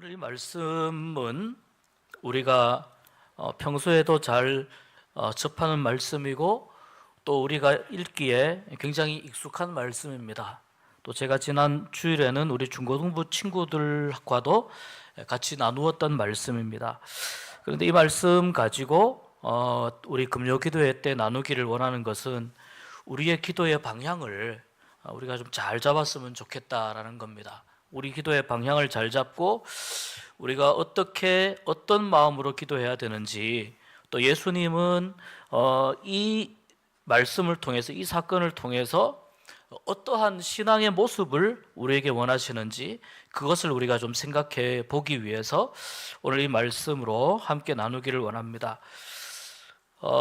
오늘 이 말씀은 우리가 평소에도 잘 접하는 말씀이고 또 우리가 읽기에 굉장히 익숙한 말씀입니다. 또 제가 지난 주일에는 우리 중고등부 친구들과도 같이 나누었던 말씀입니다. 그런데 이 말씀 가지고 우리 금요기도회 때 나누기를 원하는 것은 우리의 기도의 방향을 우리가 좀 잘 잡았으면 좋겠다라는 겁니다. 우리 기도의 방향을 잘 잡고 우리가 어떻게 어떤 마음으로 기도해야 되는지, 또 예수님은 이 말씀을 통해서, 이 사건을 통해서 어떠한 신앙의 모습을 우리에게 원하시는지, 그것을 우리가 좀 생각해 보기 위해서 오늘 이 말씀으로 함께 나누기를 원합니다.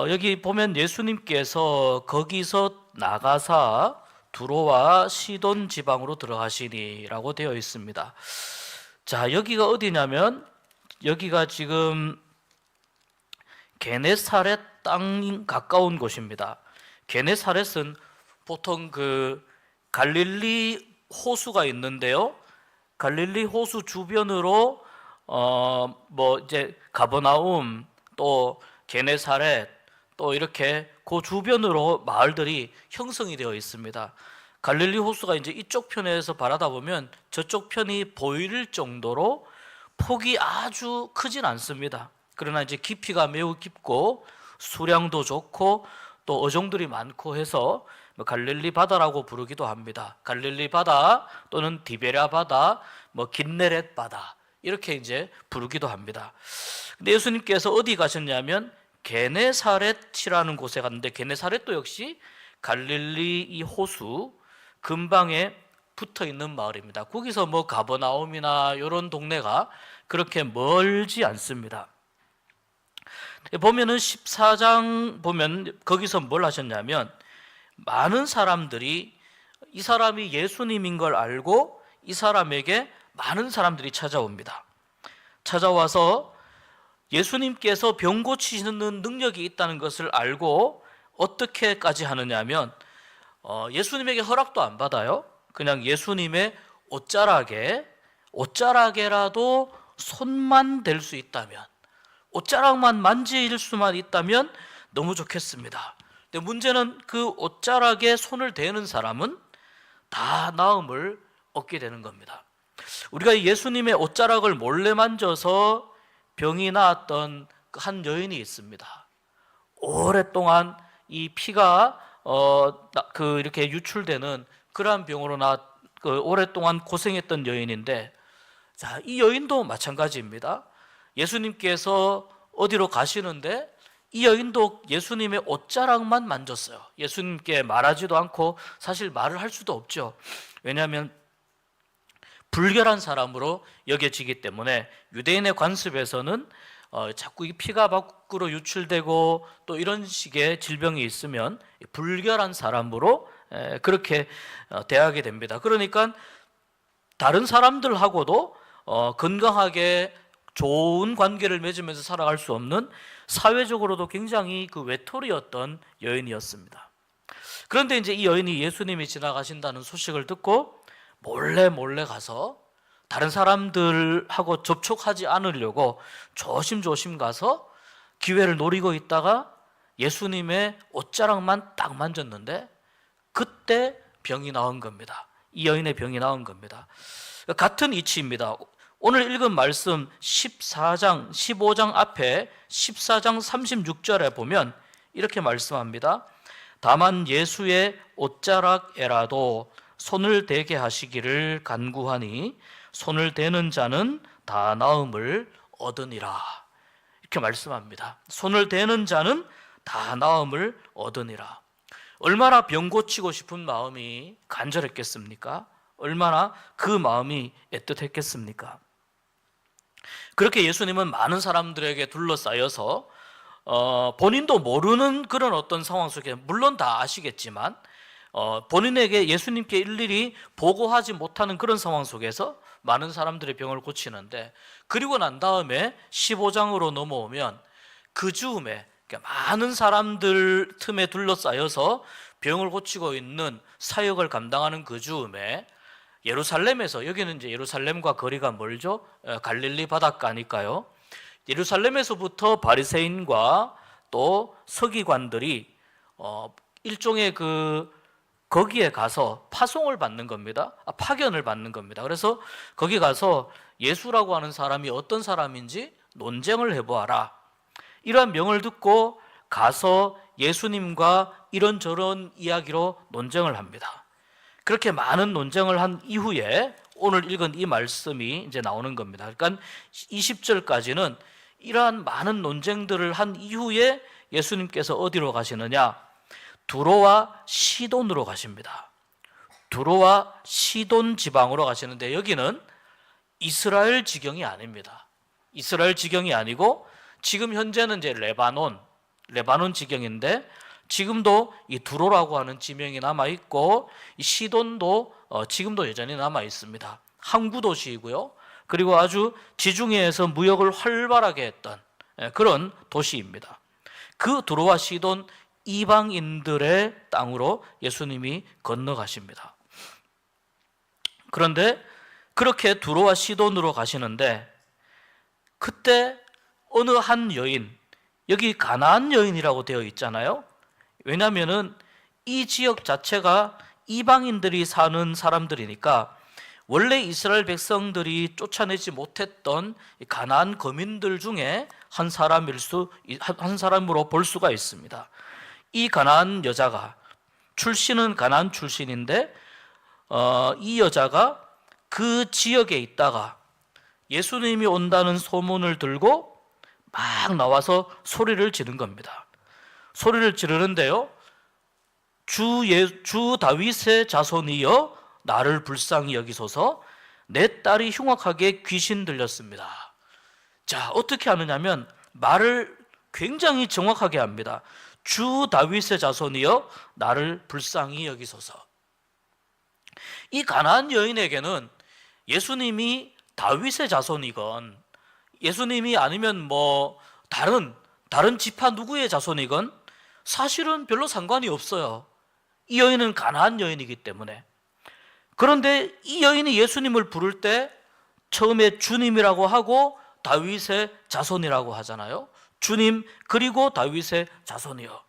여기 보면 예수님께서 거기서 나가사 두로와 시돈 지방으로 들어가시니라고 되어 있습니다. 자, 여기가 어디냐면 여기가 지금 게네사렛 땅 가까운 곳입니다. 게네사렛은 보통 그 갈릴리 호수가 있는데요. 갈릴리 호수 주변으로 이제 가버나움, 또 게네사렛, 또 이렇게 그 주변으로 마을들이 형성이 되어 있습니다. 갈릴리 호수가 이제 이쪽 편에서 바라다 보면 저쪽 편이 보일 정도로 폭이 아주 크진 않습니다. 그러나 이제 깊이가 매우 깊고 수량도 좋고 또 어종들이 많고 해서 갈릴리 바다라고 부르기도 합니다. 갈릴리 바다 또는 디베랴 바다, 긴네렛 바다 이렇게 이제 부르기도 합니다. 근데 예수님께서 어디 가셨냐면 게네사렛이라는 곳에 갔는데, 게네사렛도 역시 갈릴리 이 호수 근방에 붙어 있는 마을입니다. 거기서 가버나움이나 이런 동네가 그렇게 멀지 않습니다. 보면은 14장 보면 거기서 뭘 하셨냐면, 많은 사람들이 이 사람이 예수님인 걸 알고 이 사람에게 많은 사람들이 찾아옵니다. 찾아와서 예수님께서 병 고치시는 능력이 있다는 것을 알고 어떻게까지 하느냐면, 예수님에게 허락도 안 받아요. 그냥 예수님의 옷자락에라도 손만 댈 수 있다면, 옷자락만 만질 수만 있다면 너무 좋겠습니다. 근데 문제는 그 옷자락에 손을 대는 사람은 다 나음을 얻게 되는 겁니다. 우리가 예수님의 옷자락을 몰래 만져서 병이 나았던 한 여인이 있습니다. 오랫동안 이 피가 이렇게 유출되는 그러한 병으로 오랫동안 고생했던 여인인데, 자, 이 여인도 마찬가지입니다. 예수님께서 어디로 가시는데 이 여인도 예수님의 옷자락만 만졌어요. 예수님께 말하지도 않고, 사실 말을 할 수도 없죠. 왜냐하면 불결한 사람으로 여겨지기 때문에 유대인의 관습에서는 자꾸 이 피가 밖으로 유출되고 또 이런 식의 질병이 있으면 불결한 사람으로 그렇게 대하게 됩니다. 그러니까 다른 사람들하고도 건강하게 좋은 관계를 맺으면서 살아갈 수 없는, 사회적으로도 굉장히 그 외톨이였던 여인이었습니다. 그런데 이제 이 여인이 예수님이 지나가신다는 소식을 듣고 몰래 가서 다른 사람들하고 접촉하지 않으려고 조심조심 가서 기회를 노리고 있다가 예수님의 옷자락만 딱 만졌는데 그때 병이 나온 겁니다. 이 여인의 병이 나온 겁니다. 같은 이치입니다. 오늘 읽은 말씀 14장, 15장 앞에 14장 36절에 보면 이렇게 말씀합니다. 다만 예수의 옷자락에라도 손을 대게 하시기를 간구하니 손을 대는 자는 다 나음을 얻으니라. 이렇게 말씀합니다. 손을 대는 자는 다 나음을 얻으니라. 얼마나 병 고치고 싶은 마음이 간절했겠습니까? 얼마나 그 마음이 애틋했겠습니까? 그렇게 예수님은 많은 사람들에게 둘러싸여서 본인도 모르는 그런 어떤 상황 속에, 물론 다 아시겠지만 본인에게 예수님께 일일이 보고하지 못하는 그런 상황 속에서 많은 사람들의 병을 고치는데, 그리고 난 다음에 15장으로 넘어오면 그 즈음에 많은 사람들 틈에 둘러싸여서 병을 고치고 있는 사역을 감당하는 그 즈음에 예루살렘에서, 여기는 이제 예루살렘과 거리가 멀죠. 갈릴리 바닷가니까요. 예루살렘에서부터 바리새인과 또 서기관들이 일종의 거기에 가서 파송을 받는 겁니다. 파견을 받는 겁니다. 그래서 거기 가서 예수라고 하는 사람이 어떤 사람인지 논쟁을 해보아라. 이러한 명을 듣고 가서 예수님과 이런저런 이야기로 논쟁을 합니다. 그렇게 많은 논쟁을 한 이후에 오늘 읽은 이 말씀이 이제 나오는 겁니다. 그러니까 20절까지는 이러한 많은 논쟁들을 한 이후에 예수님께서 어디로 가시느냐? 두로와 시돈으로 가십니다. 두로와 시돈 지방으로 가시는데 여기는 이스라엘 지경이 아닙니다. 이스라엘 지경이 아니고 지금 현재는 이제 레바논 지경인데 지금도 이 두로라고 하는 지명이 남아 있고 이 시돈도 지금도 여전히 남아 있습니다. 항구 도시이고요. 그리고 아주 지중해에서 무역을 활발하게 했던 그런 도시입니다. 그 두로와 시돈 이방인들의 땅으로 예수님이 건너가십니다. 그런데 그렇게 두로와 시돈으로 가시는데 그때 어느 한 여인, 여기 가나안 여인이라고 되어 있잖아요. 왜냐하면은 이 지역 자체가 이방인들이 사는 사람들이니까 원래 이스라엘 백성들이 쫓아내지 못했던 가나안 거민들 중에 한 사람으로 볼 수가 있습니다. 이 가나안 여자가 출신은 가나안 출신인데 이 여자가 그 지역에 있다가 예수님이 온다는 소문을 들고 막 나와서 소리를 지른 겁니다. 소리를 지르는데요, 주 다윗의 자손이여 나를 불쌍히 여기소서, 내 딸이 흉악하게 귀신 들렸습니다. 자, 어떻게 하느냐면 말을 굉장히 정확하게 합니다. 주 다윗의 자손이여 나를 불쌍히 여기소서. 이 가나안 여인에게는 예수님이 다윗의 자손이건 예수님이 아니면 뭐 다른 지파 누구의 자손이건 사실은 별로 상관이 없어요. 이 여인은 가나안 여인이기 때문에. 그런데 이 여인이 예수님을 부를 때 처음에 주님이라고 하고 다윗의 자손이라고 하잖아요. 주님 그리고 다윗의 자손이요.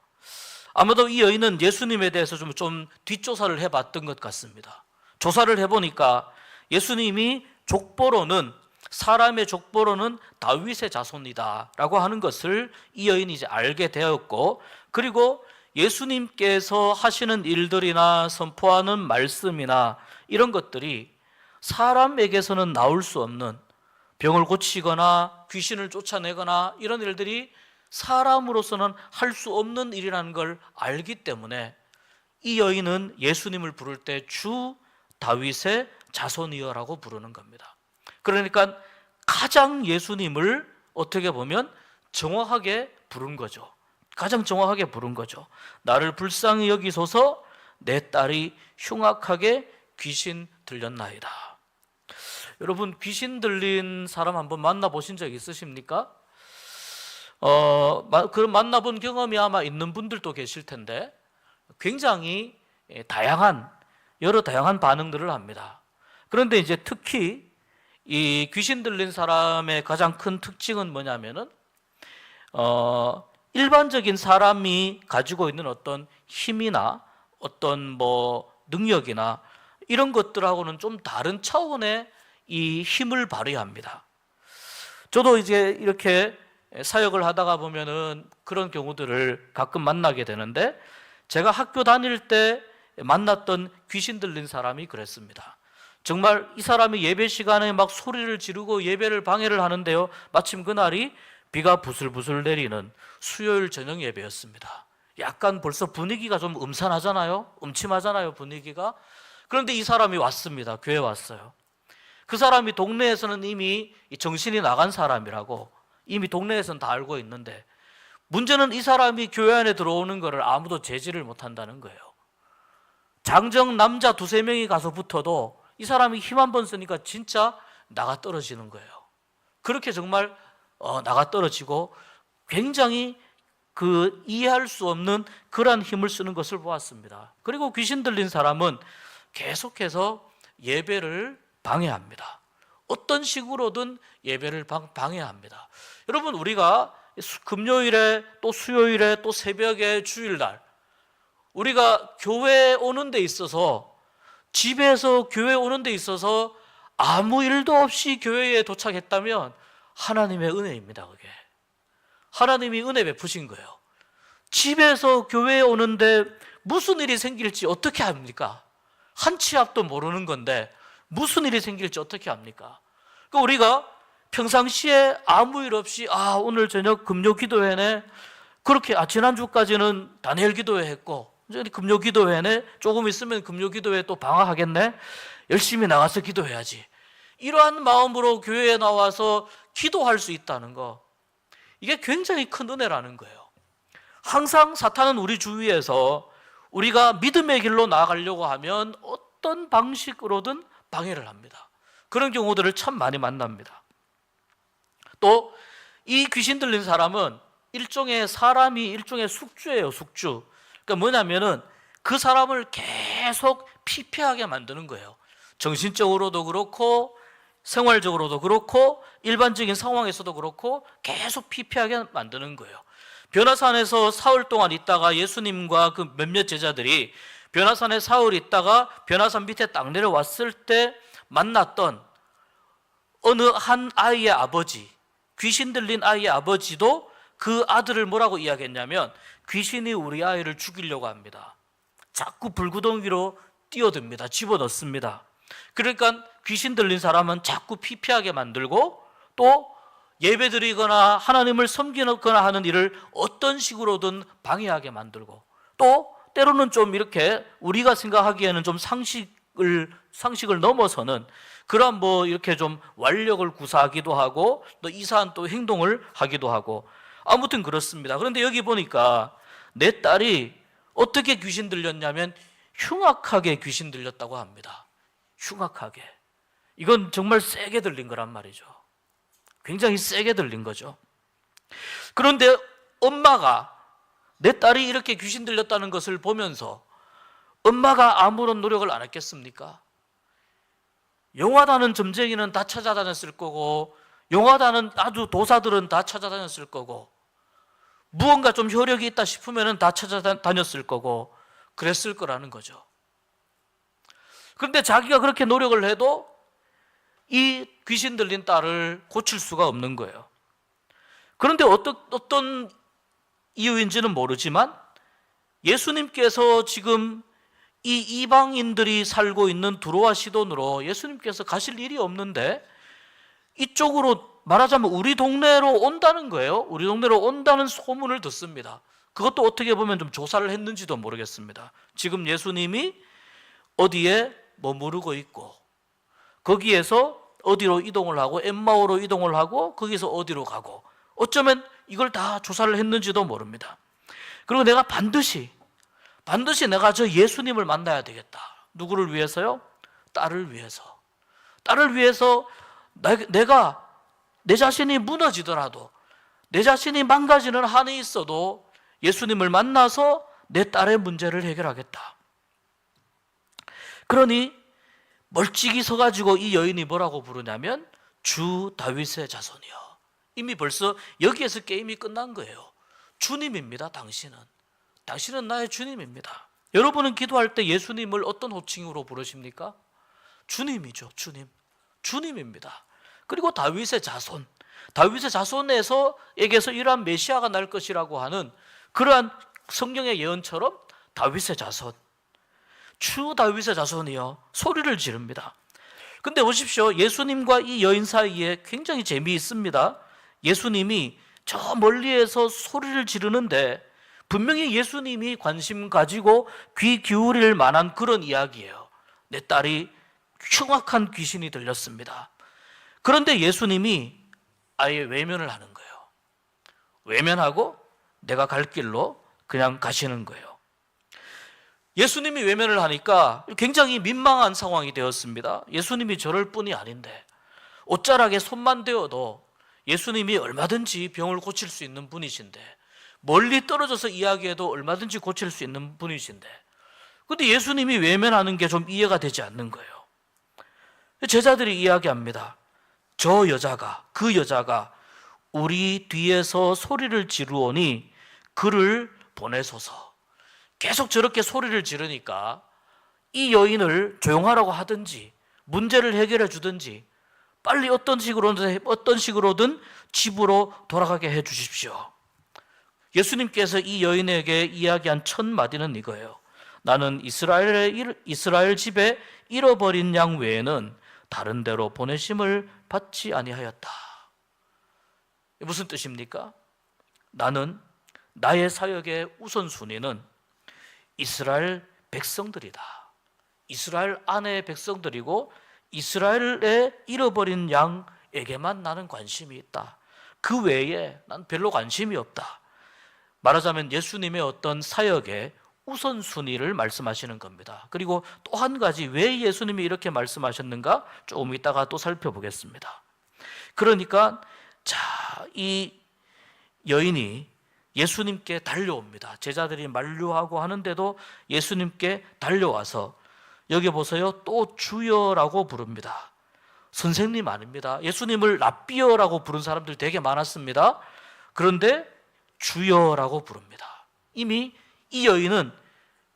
아마도 이 여인은 예수님에 대해서 좀 뒷조사를 해봤던 것 같습니다. 조사를 해보니까 예수님이 사람의 족보로는 다윗의 자손이다라고 하는 것을 이 여인이 이제 알게 되었고, 그리고 예수님께서 하시는 일들이나 선포하는 말씀이나 이런 것들이 사람에게서는 나올 수 없는, 병을 고치거나 귀신을 쫓아내거나 이런 일들이 사람으로서는 할 수 없는 일이라는 걸 알기 때문에 이 여인은 예수님을 부를 때 주 다윗의 자손이여라고 부르는 겁니다. 그러니까 가장 예수님을 어떻게 보면 정확하게 부른 거죠. 가장 정확하게 부른 거죠. 나를 불쌍히 여기소서, 내 딸이 흉악하게 귀신 들렸나이다. 여러분, 귀신 들린 사람 한번 만나보신 적 있으십니까? 그 만나본 경험이 아마 있는 분들도 계실 텐데 굉장히 여러 다양한 반응들을 합니다. 그런데 이제 특히 이 귀신 들린 사람의 가장 큰 특징은 뭐냐면은 일반적인 사람이 가지고 있는 어떤 힘이나 어떤 뭐 능력이나 이런 것들하고는 좀 다른 차원의 이 힘을 발휘합니다. 저도 이제 이렇게 사역을 하다가 보면은 그런 경우들을 가끔 만나게 되는데, 제가 학교 다닐 때 만났던 귀신 들린 사람이 그랬습니다. 정말 이 사람이 예배 시간에 막 소리를 지르고 예배를 방해를 하는데요, 마침 그날이 비가 부슬부슬 내리는 수요일 저녁 예배였습니다. 약간 벌써 분위기가 좀 음침하잖아요, 분위기가. 그런데 이 사람이 왔습니다. 교회에 왔어요. 그 사람이 동네에서는 이미 정신이 나간 사람이라고 이미 동네에서는 다 알고 있는데, 문제는 이 사람이 교회 안에 들어오는 것을 아무도 제지를 못한다는 거예요. 장정 남자 2-3명이 가서 붙어도 이 사람이 힘 한 번 쓰니까 진짜 나가 떨어지는 거예요. 그렇게 정말 나가 떨어지고 굉장히 이해할 수 없는 그러한 힘을 쓰는 것을 보았습니다. 그리고 귀신 들린 사람은 계속해서 예배를 방해합니다. 어떤 식으로든 예배를 방해합니다. 여러분, 우리가 금요일에 또 수요일에 또 새벽에 주일날 우리가 교회에 오는 데 있어서, 집에서 교회에 오는 데 있어서 아무 일도 없이 교회에 도착했다면 하나님의 은혜입니다. 그게 하나님이 은혜 베푸신 거예요. 집에서 교회에 오는데 무슨 일이 생길지 어떻게 합니까? 한 치 앞도 모르는 건데 무슨 일이 생길지 어떻게 합니까? 그러니까 우리가 평상시에 아무 일 없이 오늘 저녁 금요 기도회네, 그렇게 지난주까지는 다니엘 기도회 했고 이제 금요 기도회네, 조금 있으면 금요 기도회 또 방학하겠네, 열심히 나가서 기도해야지, 이러한 마음으로 교회에 나와서 기도할 수 있다는 거, 이게 굉장히 큰 은혜라는 거예요. 항상 사탄은 우리 주위에서 우리가 믿음의 길로 나아가려고 하면 어떤 방식으로든 방해를 합니다. 그런 경우들을 참 많이 만납니다. 또 이 귀신 들린 사람은 사람이 일종의 숙주예요. 숙주. 그러니까 뭐냐면은 그 사람을 계속 피폐하게 만드는 거예요. 정신적으로도 그렇고 생활적으로도 그렇고 일반적인 상황에서도 그렇고 계속 피폐하게 만드는 거예요. 변화산에서 사흘 동안 있다가 예수님과 그 몇몇 제자들이 변화산에 사흘 있다가 변화산 밑에 딱 내려왔을 때 만났던 어느 한 아이의 아버지, 귀신 들린 아이의 아버지도 그 아들을 뭐라고 이야기했냐면, 귀신이 우리 아이를 죽이려고 합니다. 자꾸 불구덩이로 뛰어듭니다. 집어넣습니다. 그러니까 귀신 들린 사람은 자꾸 피폐하게 만들고, 또 예배드리거나 하나님을 섬기거나 하는 일을 어떤 식으로든 방해하게 만들고, 또 때로는 좀 이렇게 우리가 생각하기에는 좀 상식을 넘어서는 그런 이렇게 좀 완력을 구사하기도 하고 또 이상한 또 행동을 하기도 하고, 아무튼 그렇습니다. 그런데 여기 보니까 내 딸이 어떻게 귀신 들렸냐면 흉악하게 귀신 들렸다고 합니다. 흉악하게. 이건 정말 세게 들린 거란 말이죠. 굉장히 세게 들린 거죠. 그런데 엄마가 내 딸이 이렇게 귀신 들렸다는 것을 보면서 엄마가 아무런 노력을 안 했겠습니까? 용하다는 점쟁이는 다 찾아다녔을 거고, 용하다는 아주 도사들은 다 찾아다녔을 거고, 무언가 좀 효력이 있다 싶으면 다 찾아다녔을 거고, 그랬을 거라는 거죠. 그런데 자기가 그렇게 노력을 해도 이 귀신 들린 딸을 고칠 수가 없는 거예요. 그런데 어떤 이유인지는 모르지만 예수님께서 지금 이 이방인들이 살고 있는 두로와 시돈으로 예수님께서 가실 일이 없는데 이쪽으로 말하자면 우리 동네로 온다는 거예요. 우리 동네로 온다는 소문을 듣습니다. 그것도 어떻게 보면 좀 조사를 했는지도 모르겠습니다. 지금 예수님이 어디에 머무르고 있고, 거기에서 어디로 이동을 하고, 엠마오로 이동을 하고, 거기서 어디로 가고, 어쩌면 이걸 다 조사를 했는지도 모릅니다. 그리고 내가 반드시 내가 저 예수님을 만나야 되겠다. 누구를 위해서요? 딸을 위해서. 딸을 위해서 내가 내 자신이 무너지더라도, 내 자신이 망가지는 한이 있어도 예수님을 만나서 내 딸의 문제를 해결하겠다. 그러니 멀찍이 서가지고 이 여인이 뭐라고 부르냐면 주 다윗의 자손이여. 이미 벌써 여기에서 게임이 끝난 거예요. 주님입니다. 당신은 나의 주님입니다. 여러분은 기도할 때 예수님을 어떤 호칭으로 부르십니까? 주님이죠. 주님입니다. 그리고 다윗의 자손에게서 이러한 메시아가 날 것이라고 하는 그러한 성경의 예언처럼 다윗의 자손, 주 다윗의 자손이여 소리를 지릅니다. 근데 보십시오. 예수님과 이 여인 사이에 굉장히 재미있습니다. 예수님이 저 멀리에서 소리를 지르는데 분명히 예수님이 관심 가지고 귀 기울일 만한 그런 이야기예요. 내 딸이 흉악한 귀신이 들렸습니다. 그런데 예수님이 아예 외면을 하는 거예요. 외면하고 내가 갈 길로 그냥 가시는 거예요. 예수님이 외면을 하니까 굉장히 민망한 상황이 되었습니다. 예수님이 저럴 뿐이 아닌데, 옷자락에 손만 대어도 예수님이 얼마든지 병을 고칠 수 있는 분이신데, 멀리 떨어져서 이야기해도 얼마든지 고칠 수 있는 분이신데, 근데 예수님이 외면하는 게 좀 이해가 되지 않는 거예요. 제자들이 이야기합니다. 그 여자가 우리 뒤에서 소리를 지르오니 그를 보내소서. 계속 저렇게 소리를 지르니까 이 여인을 조용하라고 하든지 문제를 해결해 주든지 빨리 어떤 식으로든 집으로 돌아가게 해 주십시오. 예수님께서 이 여인에게 이야기한 첫 마디는 이거예요. 나는 이스라엘 집에 잃어버린 양 외에는 다른 데로 보내심을 받지 아니하였다. 무슨 뜻입니까? 나의 사역의 우선순위는 이스라엘 백성들이다. 이스라엘 안의 백성들이고 이스라엘의 잃어버린 양에게만 나는 관심이 있다. 그 외에 난 별로 관심이 없다. 말하자면 예수님의 어떤 사역의 우선순위를 말씀하시는 겁니다. 그리고 또 한 가지, 왜 예수님이 이렇게 말씀하셨는가 조금 이따가 또 살펴보겠습니다. 그러니까 이 여인이 예수님께 달려옵니다. 제자들이 만류하고 하는데도 예수님께 달려와서 여기 보세요. 또 주여라고 부릅니다. 선생님 아닙니다. 예수님을 랍비어라고 부른 사람들 되게 많았습니다. 그런데 주여라고 부릅니다. 이미 이 여인은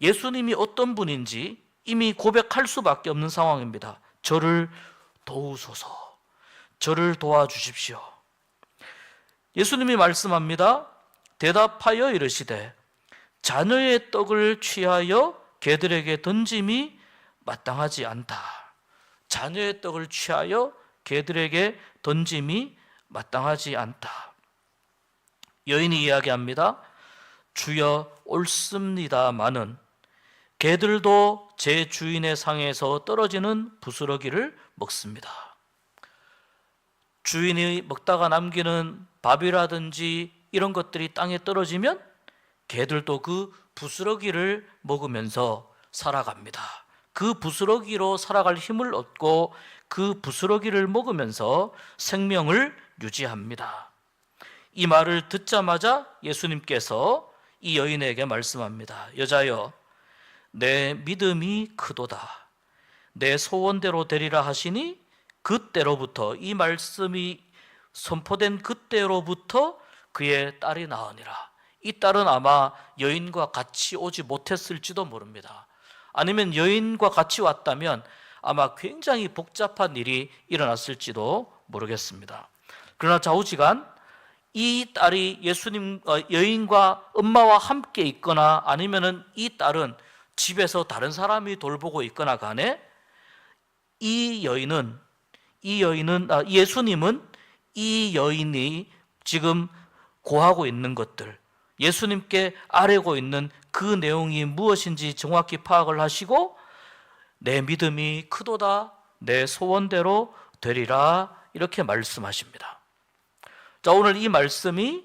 예수님이 어떤 분인지 이미 고백할 수밖에 없는 상황입니다. 저를 도우소서. 저를 도와주십시오. 예수님이 말씀합니다. 대답하여 이르시되 자녀의 떡을 취하여 개들에게 던짐이 마땅하지 않다. 자녀의 떡을 취하여 개들에게 던짐이 마땅하지 않다. 여인이 이야기합니다. 주여 옳습니다마는 개들도 제 주인의 상에서 떨어지는 부스러기를 먹습니다. 주인이 먹다가 남기는 밥이라든지 이런 것들이 땅에 떨어지면 개들도 그 부스러기를 먹으면서 살아갑니다. 그 부스러기로 살아갈 힘을 얻고 그 부스러기를 먹으면서 생명을 유지합니다. 이 말을 듣자마자 예수님께서 이 여인에게 말씀합니다. 여자여, 내 믿음이 크도다. 내 소원대로 되리라 하시니 그때로부터, 이 말씀이 선포된 그때로부터 그의 딸이 나으니라. 이 딸은 아마 여인과 같이 오지 못했을지도 모릅니다. 아니면 여인과 같이 왔다면 아마 굉장히 복잡한 일이 일어났을지도 모르겠습니다. 그러나 좌우지간 이 딸이 여인과 엄마와 함께 있거나 아니면은 이 딸은 집에서 다른 사람이 돌보고 있거나 간에 예수님은 이 여인이 지금 고하고 있는 것들, 예수님께 아뢰고 있는 그 내용이 무엇인지 정확히 파악을 하시고 내 믿음이 크도다, 내 소원대로 되리라, 이렇게 말씀하십니다. 자, 오늘 이 말씀이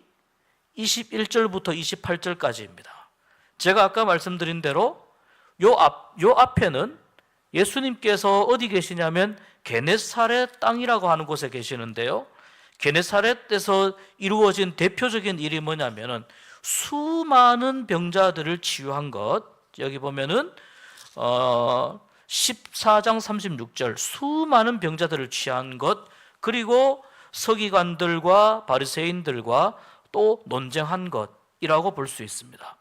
21절부터 28절까지입니다. 제가 아까 말씀드린 대로 요 앞에는 예수님께서 어디 계시냐면 게네사렛 땅이라고 하는 곳에 계시는데요. 게네사렛에서 이루어진 대표적인 일이 뭐냐면은 수많은 병자들을 치유한 것. 여기 보면은 14장 36절 수많은 병자들을 치유한 것, 그리고 서기관들과 바리새인들과 또 논쟁한 것이라고 볼 수 있습니다.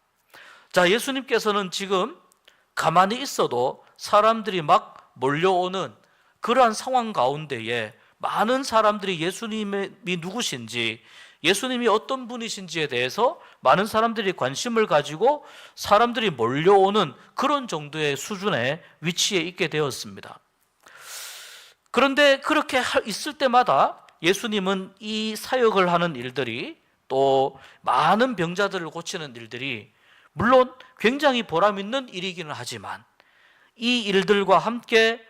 자, 예수님께서는 지금 가만히 있어도 사람들이 막 몰려오는 그러한 상황 가운데에 많은 사람들이 예수님이 누구신지, 예수님이 어떤 분이신지에 대해서 많은 사람들이 관심을 가지고 사람들이 몰려오는 그런 정도의 수준의 위치에 있게 되었습니다. 그런데 그렇게 있을 때마다 예수님은 이 사역을 하는 일들이, 또 많은 병자들을 고치는 일들이 물론 굉장히 보람 있는 일이기는 하지만 이 일들과 함께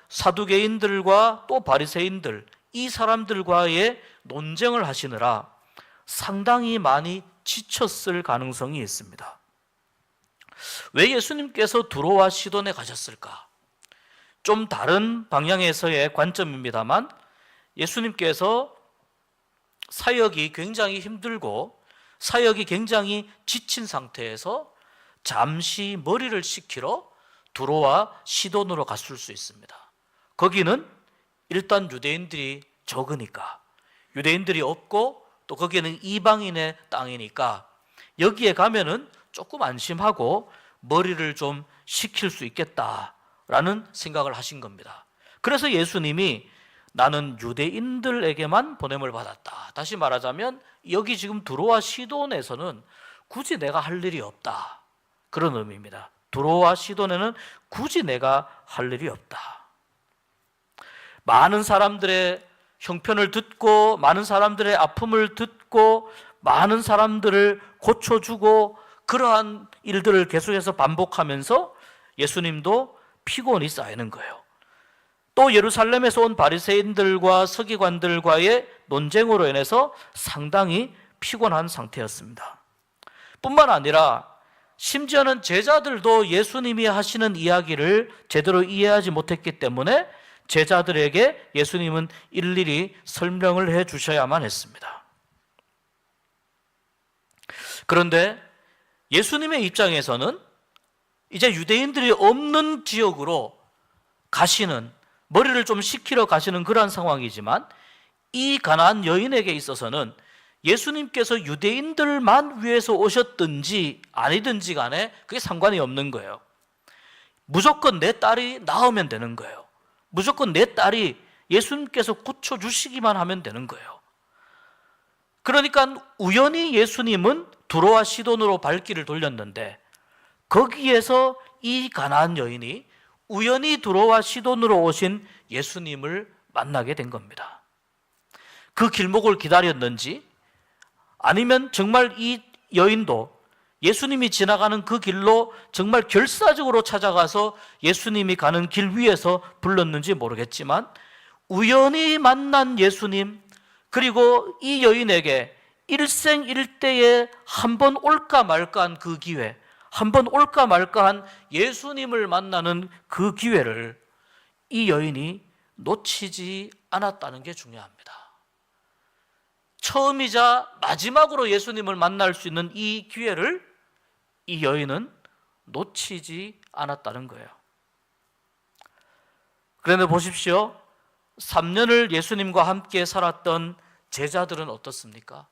사두개인들과 또 바리새인들, 이 사람들과의 논쟁을 하시느라 상당히 많이 지쳤을 가능성이 있습니다. 왜 예수님께서 두로와 시돈에 가셨을까? 좀 다른 방향에서의 관점입니다만 예수님께서 사역이 굉장히 힘들고 사역이 굉장히 지친 상태에서 잠시 머리를 식히러 두로와 시돈으로 갔을 수 있습니다. 거기는 일단 유대인들이 적으니까, 유대인들이 없고 또 거기는 이방인의 땅이니까 여기에 가면은 조금 안심하고 머리를 좀 식힐 수 있겠다라는 생각을 하신 겁니다. 그래서 예수님이 나는 유대인들에게만 보냄을 받았다. 다시 말하자면 여기 지금 두로와 시돈에서는 굳이 내가 할 일이 없다, 그런 의미입니다. 두로와 시돈에는 굳이 내가 할 일이 없다. 많은 사람들의 형편을 듣고, 많은 사람들의 아픔을 듣고, 많은 사람들을 고쳐주고, 그러한 일들을 계속해서 반복하면서 예수님도 피곤이 쌓이는 거예요. 또 예루살렘에서 온 바리새인들과 서기관들과의 논쟁으로 인해서 상당히 피곤한 상태였습니다. 뿐만 아니라 심지어는 제자들도 예수님이 하시는 이야기를 제대로 이해하지 못했기 때문에 제자들에게 예수님은 일일이 설명을 해 주셔야만 했습니다. 그런데 예수님의 입장에서는 이제 유대인들이 없는 지역으로 가시는, 머리를 좀 식히러 가시는 그러한 상황이지만, 이 가나안 여인에게 있어서는 예수님께서 유대인들만 위해서 오셨든지 아니든지 간에 그게 상관이 없는 거예요. 무조건 내 딸이 나으면 되는 거예요. 무조건 내 딸이 예수님께서 고쳐주시기만 하면 되는 거예요. 그러니까 우연히 예수님은 두로와 시돈으로 발길을 돌렸는데, 거기에서 이 가나안 여인이 우연히 두로와 시돈으로 오신 예수님을 만나게 된 겁니다. 그 길목을 기다렸는지, 아니면 정말 이 여인도 예수님이 지나가는 그 길로 정말 결사적으로 찾아가서 예수님이 가는 길 위에서 불렀는지 모르겠지만, 우연히 만난 예수님, 그리고 이 여인에게 일생일대에 한 번 올까 말까한 그 기회, 한 번 올까 말까한 예수님을 만나는 그 기회를 이 여인이 놓치지 않았다는 게 중요합니다. 처음이자 마지막으로 예수님을 만날 수 있는 이 기회를 이 여인은 놓치지 않았다는 거예요. 그런데 보십시오. 3년을 예수님과 함께 살았던 제자들은 어떻습니까?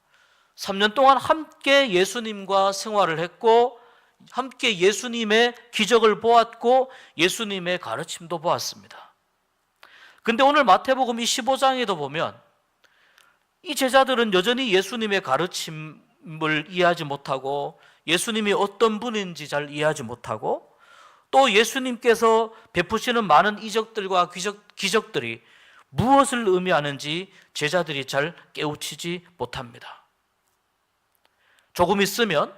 3년 동안 함께 예수님과 생활을 했고, 함께 예수님의 기적을 보았고, 예수님의 가르침도 보았습니다. 근데 오늘 마태복음 이 15장에도 보면 이 제자들은 여전히 예수님의 가르침을 이해하지 못하고, 예수님이 어떤 분인지 잘 이해하지 못하고, 또 예수님께서 베푸시는 많은 이적들과 기적들이 무엇을 의미하는지 제자들이 잘 깨우치지 못합니다. 조금 있으면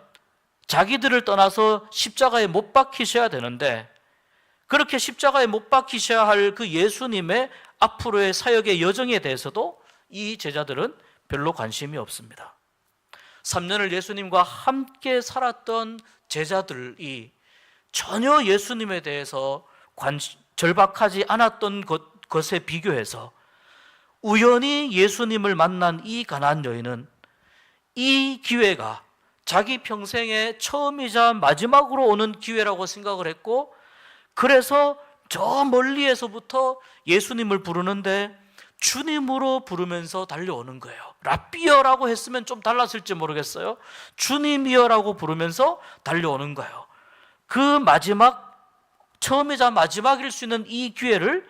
자기들을 떠나서 십자가에 못 박히셔야 되는데, 그렇게 십자가에 못 박히셔야 할 그 예수님의 앞으로의 사역의 여정에 대해서도 이 제자들은 별로 관심이 없습니다. 3년을 예수님과 함께 살았던 제자들이 전혀 예수님에 대해서 절박하지 않았던 것에 비교해서 우연히 예수님을 만난 이 가나안 여인은 이 기회가 자기 평생의 처음이자 마지막으로 오는 기회라고 생각을 했고, 그래서 저 멀리에서부터 예수님을 부르는데 주님으로 부르면서 달려오는 거예요. 라삐어라고 했으면 좀 달랐을지 모르겠어요. 주님이여라고 부르면서 달려오는 거예요. 그 마지막, 처음이자 마지막일 수 있는 이 기회를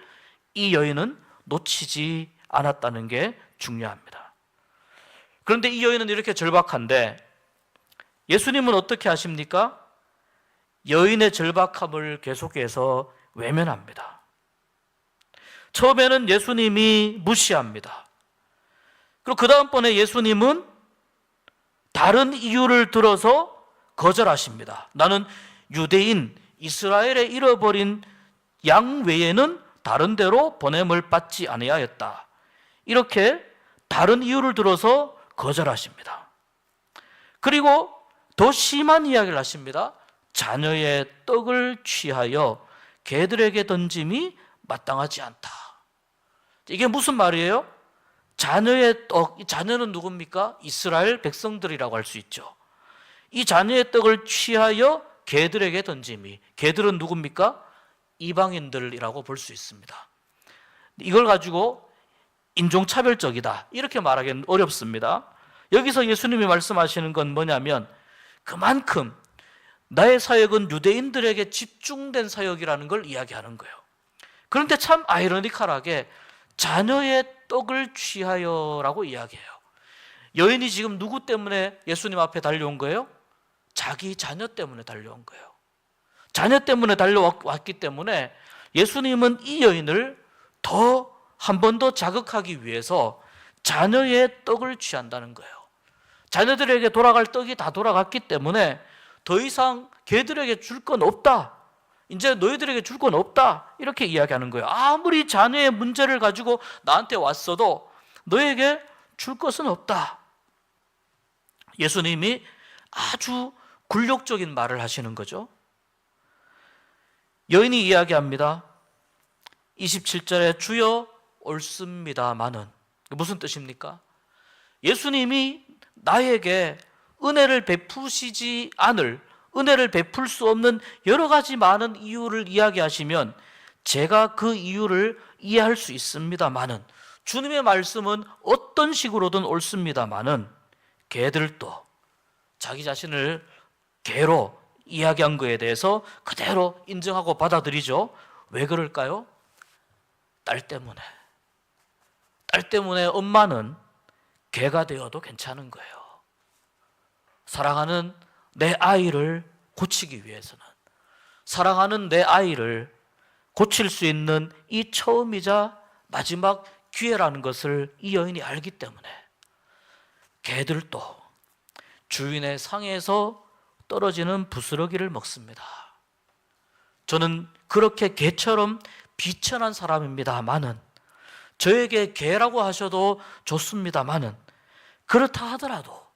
이 여인은 놓치지 않았다는 게 중요합니다. 그런데 이 여인은 이렇게 절박한데 예수님은 어떻게 하십니까? 여인의 절박함을 계속해서 외면합니다. 처음에는 예수님이 무시합니다. 그리고 그 다음번에 예수님은 다른 이유를 들어서 거절하십니다. 나는 유대인, 이스라엘에 잃어버린 양 외에는 다른 데로 보냄을 받지 아니하였다. 이렇게 다른 이유를 들어서 거절하십니다. 그리고 더 심한 이야기를 하십니다. 자녀의 떡을 취하여 개들에게 던짐이 마땅하지 않다. 이게 무슨 말이에요? 자녀의 떡, 이 자녀는 누굽니까? 이스라엘 백성들이라고 할 수 있죠. 이 자녀의 떡을 취하여 개들에게 던짐이, 개들은 누굽니까? 이방인들이라고 볼 수 있습니다. 이걸 가지고 인종차별적이다 이렇게 말하기는 어렵습니다. 여기서 예수님이 말씀하시는 건 뭐냐면 그만큼 나의 사역은 유대인들에게 집중된 사역이라는 걸 이야기하는 거예요. 그런데 참 아이러니컬하게 자녀의 떡을 취하여라고 이야기해요. 여인이 지금 누구 때문에 예수님 앞에 달려온 거예요? 자기 자녀 때문에 달려온 거예요. 자녀 때문에 달려왔기 때문에 예수님은 이 여인을 한 번 더 자극하기 위해서 자녀의 떡을 취한다는 거예요. 자녀들에게 돌아갈 떡이 다 돌아갔기 때문에 더 이상 걔들에게 줄 건 없다. 이제 너희들에게 줄 건 없다. 이렇게 이야기하는 거예요. 아무리 자녀의 문제를 가지고 나한테 왔어도 너에게 줄 것은 없다. 예수님이 아주 굴욕적인 말을 하시는 거죠. 여인이 이야기합니다. 27절에 주여 옳습니다마는, 무슨 뜻입니까? 예수님이 나에게 은혜를 베푸시지 않을, 은혜를 베풀 수 없는 여러 가지 많은 이유를 이야기하시면 제가 그 이유를 이해할 수 있습니다마는, 주님의 말씀은 어떤 식으로든 옳습니다마는 걔들도 자기 자신을 개로 이야기한 거에 대해서 그대로 인정하고 받아들이죠. 왜 그럴까요? 딸 때문에 엄마는 개가 되어도 괜찮은 거예요. 사랑하는 내 아이를 고치기 위해서는, 사랑하는 내 아이를 고칠 수 있는 이 처음이자 마지막 기회라는 것을 이 여인이 알기 때문에 개들도 주인의 상에서 떨어지는 부스러기를 먹습니다. 저는 그렇게 개처럼 비천한 사람입니다마는, 저에게 개라고 하셔도 좋습니다마는, 그렇다 하더라도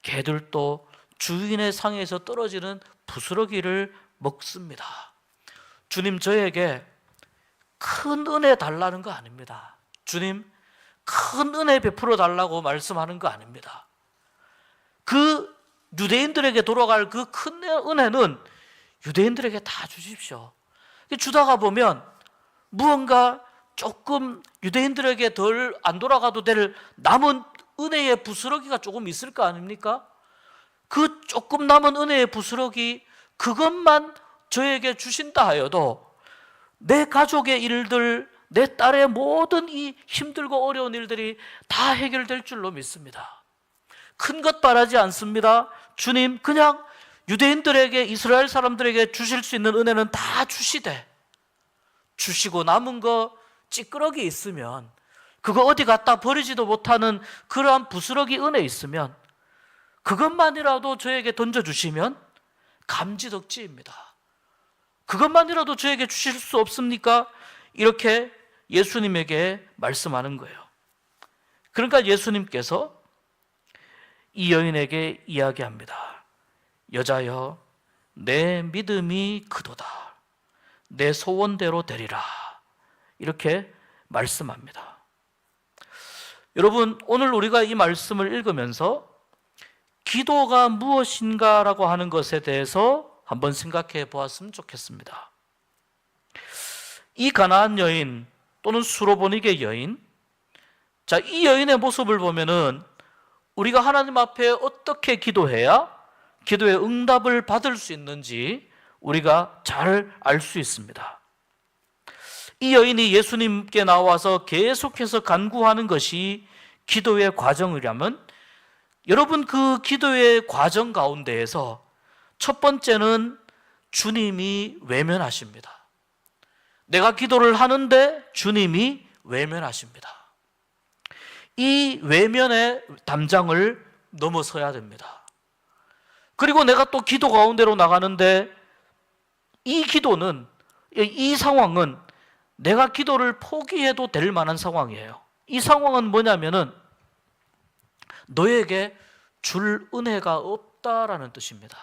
개들도 주인의 상에서 떨어지는 부스러기를 먹습니다. 주님, 저에게 큰 은혜 달라는 거 아닙니다. 주님, 큰 은혜 베풀어 달라고 말씀하는 거 아닙니다. 그 유대인들에게 돌아갈 그 큰 은혜는 유대인들에게 다 주십시오. 주다가 보면 무언가 조금 유대인들에게 덜 안 돌아가도 될 남은 은혜의 부스러기가 조금 있을 거 아닙니까? 그 조금 남은 은혜의 부스러기, 그것만 저에게 주신다 하여도 내 가족의 일들, 내 딸의 모든 이 힘들고 어려운 일들이 다 해결될 줄로 믿습니다. 큰 것 바라지 않습니다. 주님, 그냥 유대인들에게, 이스라엘 사람들에게 주실 수 있는 은혜는 다 주시고 남은 거 찌끄러기 있으면, 그거 어디 갖다 버리지도 못하는 그러한 부스러기 은혜 있으면 그것만이라도 저에게 던져주시면 감지덕지입니다. 그것만이라도 저에게 주실 수 없습니까? 이렇게 예수님에게 말씀하는 거예요. 그러니까 예수님께서 이 여인에게 이야기합니다. 여자여, 내 믿음이 크도다. 내 소원대로 되리라. 이렇게 말씀합니다. 여러분, 오늘 우리가 이 말씀을 읽으면서 기도가 무엇인가라고 하는 것에 대해서 한번 생각해 보았으면 좋겠습니다. 이 가나안 여인 또는 수로보니게 여인, 자, 이 여인의 모습을 보면은 우리가 하나님 앞에 어떻게 기도해야 기도의 응답을 받을 수 있는지 우리가 잘 알 수 있습니다. 이 여인이 예수님께 나와서 계속해서 간구하는 것이 기도의 과정이라면, 여러분, 그 기도의 과정 가운데에서 첫 번째는 주님이 외면하십니다. 내가 기도를 하는데 주님이 외면하십니다. 이 외면의 담장을 넘어서야 됩니다. 그리고 내가 또 기도 가운데로 나가는데 이 기도는, 이 상황은 내가 기도를 포기해도 될 만한 상황이에요. 이 상황은 뭐냐면은 너에게 줄 은혜가 없다라는 뜻입니다.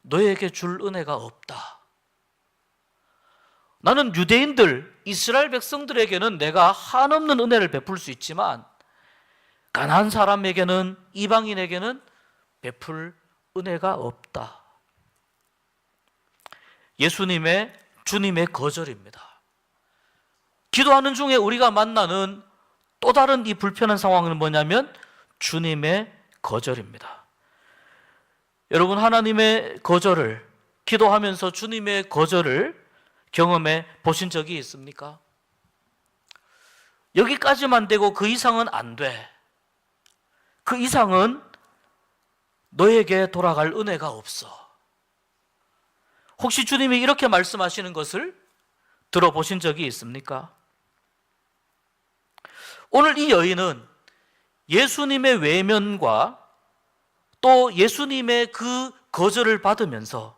너에게 줄 은혜가 없다. 나는 유대인들, 이스라엘 백성들에게는 내가 한없는 은혜를 베풀 수 있지만 가나안 사람에게는, 이방인에게는 베풀 은혜가 없다. 주님의 거절입니다. 기도하는 중에 우리가 만나는 또 다른 이 불편한 상황은 뭐냐면 주님의 거절입니다. 여러분, 하나님의 거절을, 기도하면서 주님의 거절을 경험해 보신 적이 있습니까? 여기까지만 되고 그 이상은 안 돼. 그 이상은 너에게 돌아갈 은혜가 없어. 혹시 주님이 이렇게 말씀하시는 것을 들어보신 적이 있습니까? 오늘 이 여인은 예수님의 외면과 또 예수님의 그 거절을 받으면서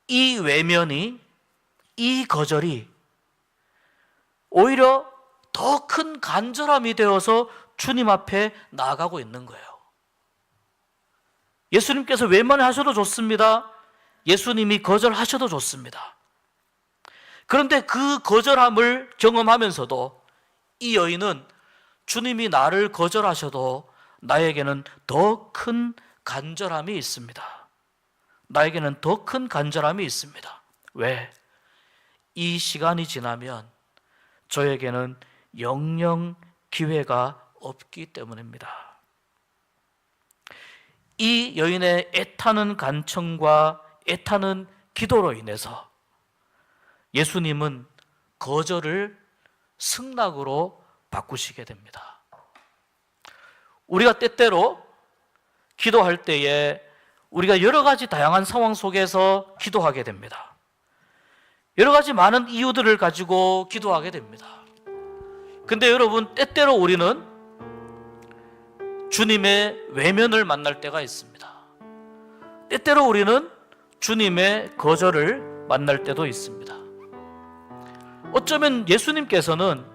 이 외면이, 이 거절이 오히려 더 큰 간절함이 되어서 주님 앞에 나아가고 있는 거예요. 예수님께서 외면하셔도 좋습니다. 예수님이 거절하셔도 좋습니다. 그런데 그 거절함을 경험하면서도 이 여인은 주님이 나를 거절하셔도 나에게는 더 큰 간절함이 있습니다. 나에게는 더 큰 간절함이 있습니다. 왜? 이 시간이 지나면 저에게는 영영 기회가 없기 때문입니다. 이 여인의 애타는 간청과 애타는 기도로 인해서 예수님은 거절을 승낙으로 바꾸시게 됩니다. 우리가 때때로 기도할 때에 우리가 여러 가지 다양한 상황 속에서 기도하게 됩니다. 여러 가지 많은 이유들을 가지고 기도하게 됩니다. 근데 여러분, 때때로 우리는 주님의 외면을 만날 때가 있습니다. 때때로 우리는 주님의 거절을 만날 때도 있습니다. 어쩌면 예수님께서는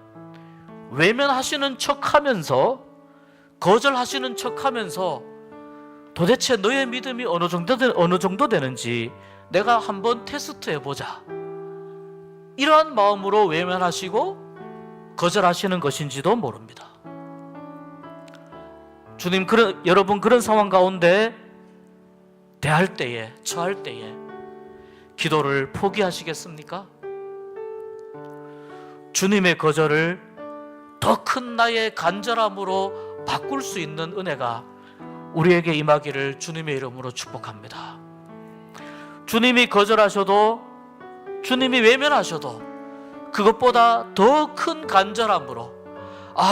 외면하시는 척하면서, 거절하시는 척하면서 도대체 너의 믿음이 어느 정도 되는지 내가 한번 테스트 해보자, 이러한 마음으로 외면하시고 거절하시는 것인지도 모릅니다. 주님, 여러분 그런 상황 가운데 대할 때에, 처할 때에 기도를 포기하시겠습니까? 주님의 거절을 더 큰 나의 간절함으로 바꿀 수 있는 은혜가 우리에게 임하기를 주님의 이름으로 축복합니다. 주님이 거절하셔도, 주님이 외면하셔도 그것보다 더 큰 간절함으로,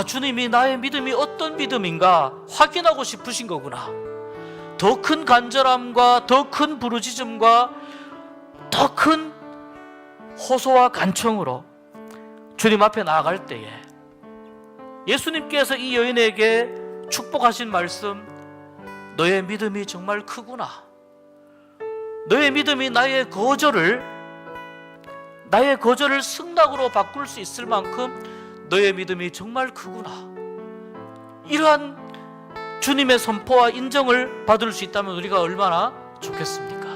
주님이 나의 믿음이 어떤 믿음인가 확인하고 싶으신 거구나, 더 큰 간절함과 더 큰 부르짖음과 더 큰 호소와 간청으로 주님 앞에 나아갈 때에 예수님께서 이 여인에게 축복하신 말씀, 너의 믿음이 정말 크구나, 너의 믿음이 나의 거절을 승낙으로 바꿀 수 있을 만큼 너의 믿음이 정말 크구나, 이러한 주님의 선포와 인정을 받을 수 있다면 우리가 얼마나 좋겠습니까?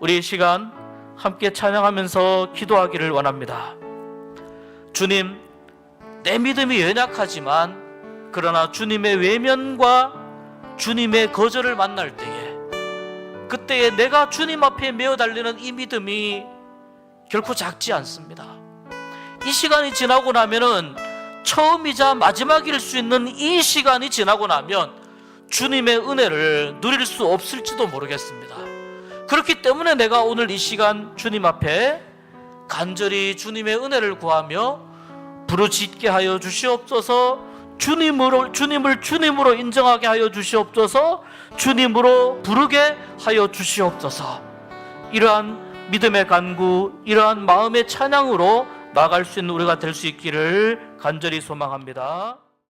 우리 이 시간 함께 찬양하면서 기도하기를 원합니다. 주님, 내 믿음이 연약하지만 그러나 주님의 외면과 주님의 거절을 만날 때에, 그때에 내가 주님 앞에 메어 달리는 이 믿음이 결코 작지 않습니다. 이 시간이 지나고 나면은, 처음이자 마지막일 수 있는 이 시간이 지나고 나면 주님의 은혜를 누릴 수 없을지도 모르겠습니다. 그렇기 때문에 내가 오늘 이 시간 주님 앞에 간절히 주님의 은혜를 구하며 부르짖게 하여 주시옵소서, 주님을 주님으로 인정하게 하여 주시옵소서, 주님으로 부르게 하여 주시옵소서. 이러한 믿음의 간구, 이러한 마음의 찬양으로 나아갈 수 있는 우리가 될 수 있기를 간절히 소망합니다.